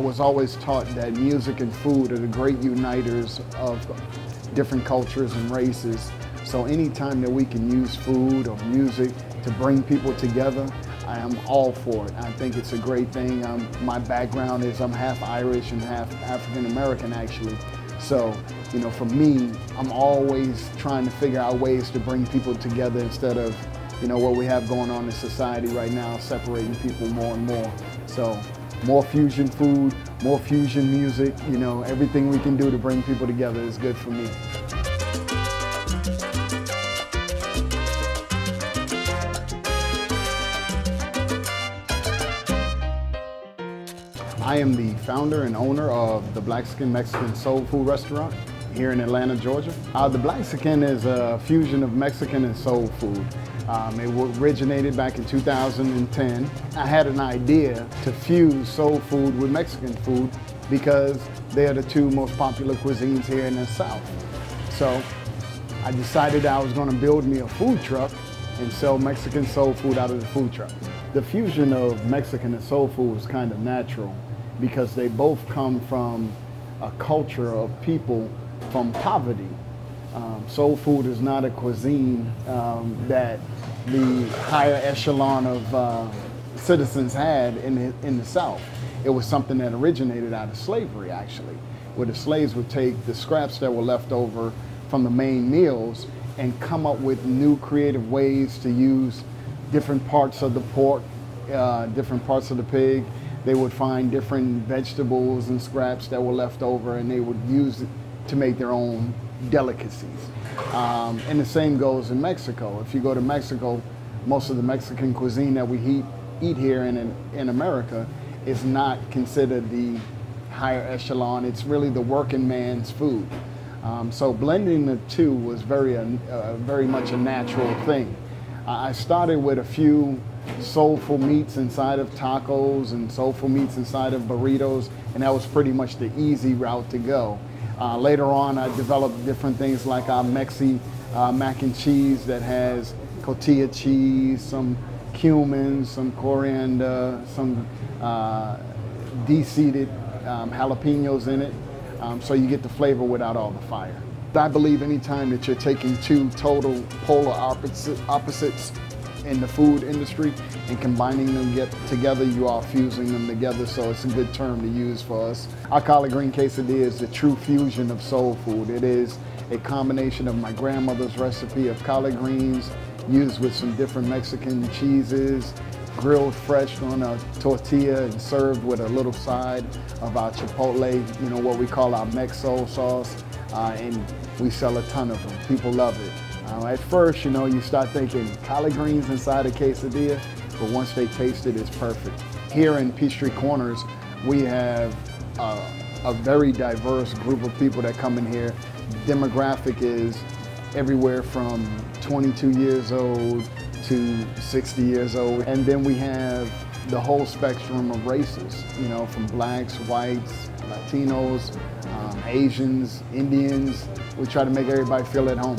was always taught that music and food are the great uniters of different cultures and races. So anytime that we can use food or music to bring people together, I am all for it. I think it's a great thing. My background is I'm half Irish and half African American actually. So, you know, for me, I'm always trying to figure out ways to bring people together instead of, you know, what we have going on in society right now, separating people more and more. So, more fusion food, more fusion music, you know, everything we can do to bring people together is good for me. I am the founder and owner of the Blaxican Mexican Soul Food Restaurant here in Atlanta, Georgia. The Blaxican is a fusion of Mexican and soul food. It originated back in 2010. I had an idea to fuse soul food with Mexican food because they are the two most popular cuisines here in the South. So I decided I was going to build me a food truck and sell Mexican soul food out of the food truck. The fusion of Mexican and soul food is kind of natural because they both come from a culture of people from poverty. Soul food is not a cuisine that the higher echelon of citizens had in the South. It was something that originated out of slavery, actually, where the slaves would take the scraps that were left over from the main meals and come up with new creative ways to use different parts of the pork, different parts of the pig. They would find different vegetables and scraps that were left over, and they would use it to make their own delicacies. And the same goes in Mexico. If you go to Mexico, most of the Mexican cuisine that we eat here in America is not considered the higher echelon. It's really the working man's food. So blending the two was very much a natural thing. I started with a few soulful meats inside of tacos and soulful meats inside of burritos, and that was pretty much the easy route to go. Later on, I developed different things like our Mexi mac and cheese that has cotija cheese, some cumin, some coriander, some de-seeded jalapenos in it, so you get the flavor without all the fire. I believe anytime that you're taking two total polar opposites in the food industry and combining them together, you are fusing them together, so it's a good term to use for us. Our collard green quesadilla is the true fusion of soul food. It is a combination of my grandmother's recipe of collard greens used with some different Mexican cheeses, grilled fresh on a tortilla and served with a little side of our chipotle, you know, what we call our Mexo sauce, and we sell a ton of them. People love it. At first, you know, you start thinking collard greens inside a quesadilla, but once they taste it, it's perfect. Here in Peachtree Corners, we have a very diverse group of people that come in here. Demographic is everywhere from 22 years old to 60 years old. And then we have the whole spectrum of races, you know, from blacks, whites, Latinos, Asians, Indians. We try to make everybody feel at home.